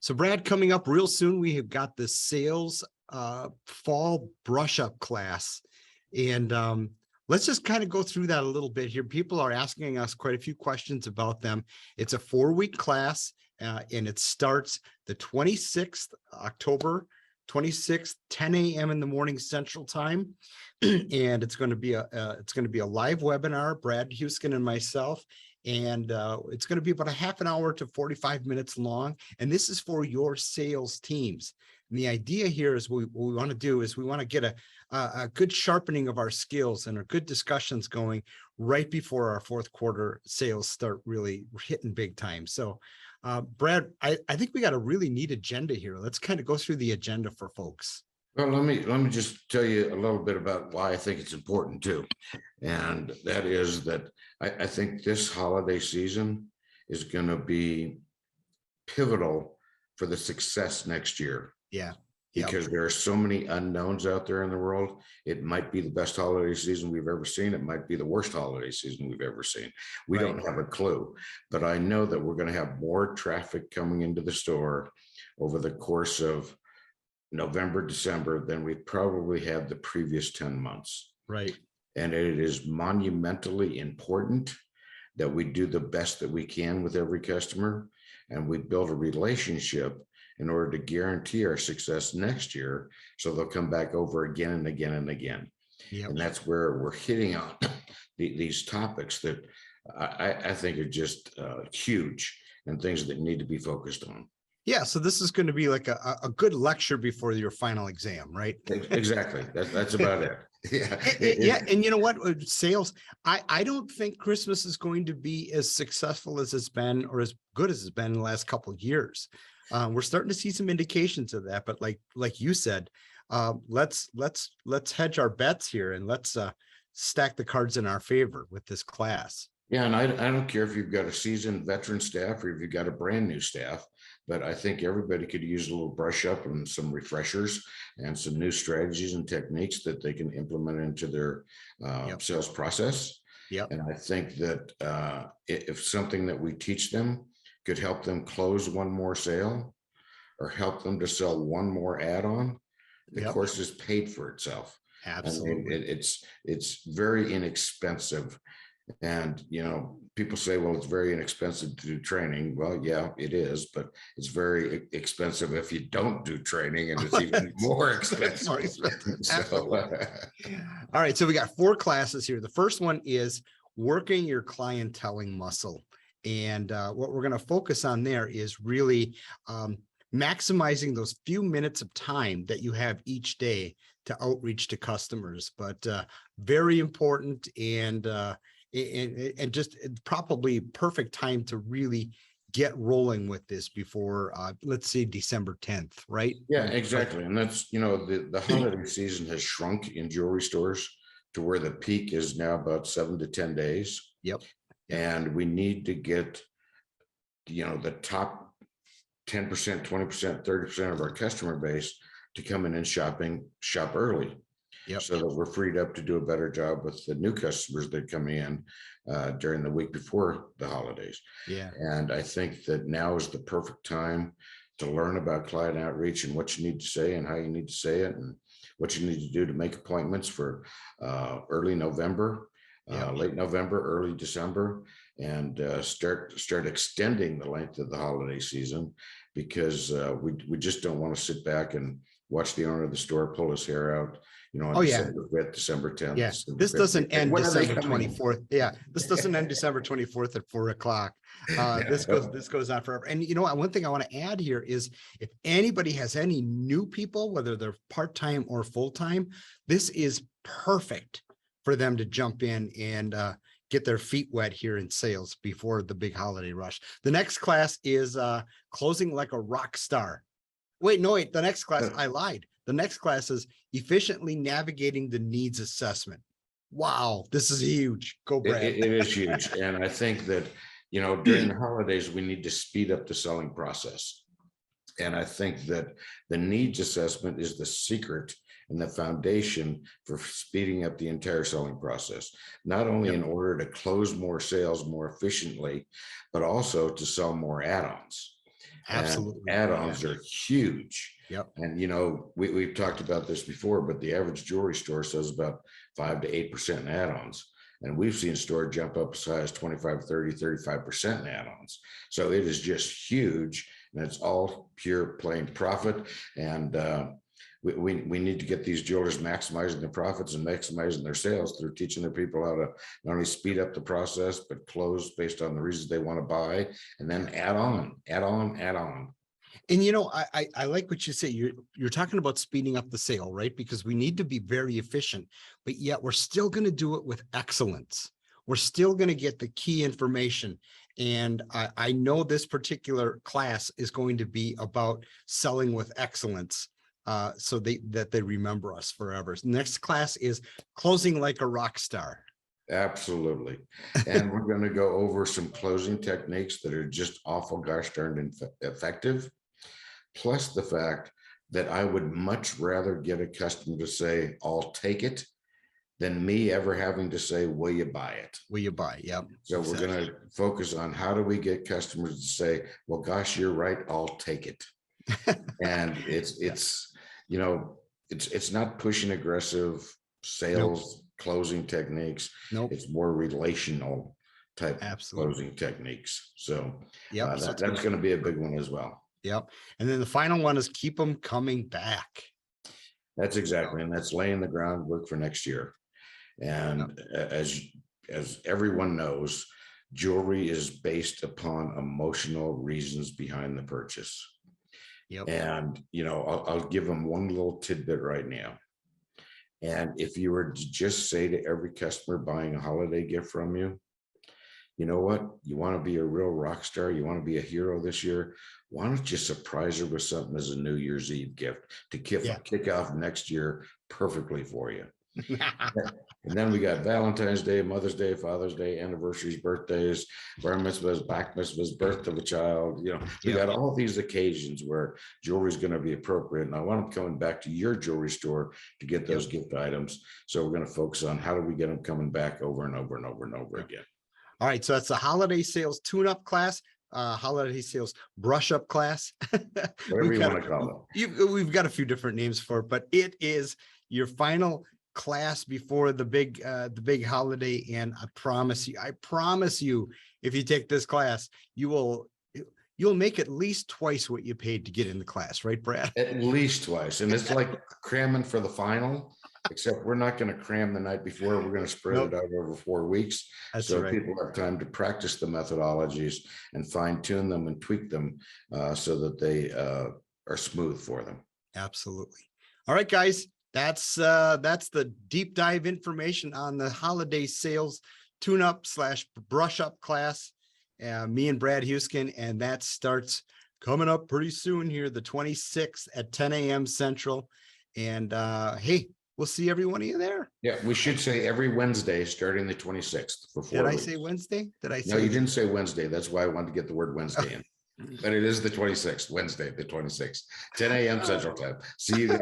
So Brad, coming up real soon, we have got the sales fall brush up class. And let's just kind of go through that a little bit here. People are asking us quite a few questions about them. It's a 4-week class and it starts the 26th, October 26th, 10 a.m. in the morning Central Time. And it's going to be a live webinar, Brad Huskin and myself. And it's going to be about a half an hour to 45 minutes long. And this is for your sales teams. And the idea here is what we want to do is we want to get a good sharpening of our skills and our good discussions going right before our fourth quarter sales start really hitting big time. So Brad, I think we got a really neat agenda here. Let's kind of go through the agenda for folks. Well, let me just tell you a little bit about why I think it's important too. And that is that I think this holiday season is going to be pivotal for the success next year. Yeah. Because there are so many unknowns out there in the world. It might be the best holiday season we've ever seen. It might be the worst holiday season we've ever seen. We don't have a clue, but I know that we're going to have more traffic coming into the store over the course of November, December than we probably had the previous 10 months. Right. And it is monumentally important that we do the best that we can with every customer, and we build a relationship in order to guarantee our success next year, so they'll come back over again and again and again. Yep. And that's where we're hitting on these topics that I think are just huge and things that need to be focused on. Yeah, so this is going to be like a good lecture before your final exam, right? Exactly. That's about it. Yeah. Yeah. And you know what? Sales, I don't think Christmas is going to be as successful as it's been or as good as it's been in the last couple of years. We're starting to see some indications of that, but like you said, let's hedge our bets here and let's stack the cards in our favor with this class. Yeah, and I don't care if you've got a seasoned veteran staff or if you've got a brand new staff, but I think everybody could use a little brush up and some refreshers and some new strategies and techniques that they can implement into their sales process. Yep. And I think that if something that we teach them could help them close one more sale or help them to sell one more add-on, the course is paid for itself. Absolutely. I mean, it's very inexpensive. And, you know, people say, well, it's very inexpensive to do training. Well, yeah, it is, but it's very expensive if you don't do training, and it's even more expensive. All right. So we got 4 classes here. The first one is working your clienteling muscle. And what we're going to focus on there is really maximizing those few minutes of time that you have each day to outreach to customers, but very important and just probably perfect time to really get rolling with this before, let's say December 10th, right? Yeah, exactly. And that's, you know, the holiday season has shrunk in jewelry stores to where the peak is now about 7 to 10 days. Yep. And we need to get, you know, the top 10%, 20%, 30% of our customer base to come in and shop early. Yep. So that we're freed up to do a better job with the new customers that come in during the week before the holidays. Yeah. And I think that now is the perfect time to learn about client outreach and what you need to say and how you need to say it and what you need to do to make appointments for early November, late November, early December, and start extending the length of the holiday season, because we just don't want to sit back and watch the owner of the store pull his hair out, you know, on December 5th, December 10th. Yeah, this doesn't end December 24th. Yeah, this doesn't end December 24th at 4 o'clock. This goes on forever. And you know what, one thing I want to add here is if anybody has any new people, whether they're part-time or full-time, this is perfect for them to jump in and get their feet wet here in sales before the big holiday rush. The next class is closing like a rock star. Wait, the next class, I lied. The next class is efficiently navigating the needs assessment. Wow, this is huge. Go, Brad. It is huge. And I think that, you know, during the holidays, we need to speed up the selling process. And I think that the needs assessment is the secret and the foundation for speeding up the entire selling process, not only in order to close more sales more efficiently, but also to sell more add-ons. Absolutely. Add-ons are huge. Yep. And we've talked about this before, but the average jewelry store sells about 5 to 8% in add-ons. And we've seen store jump up as high as 25, 30, 35% in add-ons. So it is just huge. And it's all pure plain profit. And we need to get these jewelers maximizing their profits and maximizing their sales through teaching their people how to not only speed up the process, but close based on the reasons they want to buy, and then add on. And I like what you say. You're talking about speeding up the sale, right? Because we need to be very efficient, but yet we're still going to do it with excellence. We're still going to get the key information. And I know this particular class is going to be about selling with excellence, so that they remember us forever. Next class is closing like a rock star. Absolutely. And we're going to go over some closing techniques that are just awful gosh darn effective. Plus the fact that I would much rather get a customer to say, I'll take it, than me ever having to say, will you buy it? Will you buy? Yep. So exactly. We're going to focus on how do we get customers to say, well, gosh, you're right, I'll take it. And it's not pushing aggressive sales closing techniques. It's more relational type closing techniques. So that's going to be a big one as well. Yep. And then the final one is keep them coming back. That's exactly. And that's laying the groundwork for next year. And as everyone knows, jewelry is based upon emotional reasons behind the purchase. Yep. And, I'll give them one little tidbit right now. And if you were to just say to every customer buying a holiday gift from you, you know what, you want to be a real rock star, you want to be a hero this year, why don't you surprise her with something as a New Year's Eve gift to kick off next year perfectly for you. And then we got Valentine's Day, Mother's Day, Father's Day, anniversaries, birthdays, bar mitzvahs, bat mitzvahs, birth of a child. We got all these occasions where jewelry is going to be appropriate. And I want them coming back to your jewelry store to get those gift items. So we're going to focus on how do we get them coming back over and over and over and over again. All right. So that's the holiday sales tune-up class, holiday sales brush-up class. Whatever you want to call it. We've got a few different names for it, but it is your final class before the big holiday. And I promise you, if you take this class, you'll make at least twice what you paid to get in the class, right, Brad? At least twice. And it's like cramming for the final, except we're not going to cram the night before. We're going to spread it out over 4 weeks. That's so right. People have time to practice the methodologies and fine tune them and tweak them so that they are smooth for them. Absolutely. All right, guys. That's the deep dive information on the holiday sales tune-up / brush-up class. Me and Brad Huskin, and that starts coming up pretty soon here, the 26th at 10 a.m. Central. And hey, we'll see every one of you there. Yeah, we should say every Wednesday starting the 26th for 4 Did weeks. I say Wednesday? Did I say? No, you didn't say Wednesday. That's why I wanted to get the word Wednesday in. But it is the 26th, Wednesday, the 26th, 10 a.m. Central Time. See you guys.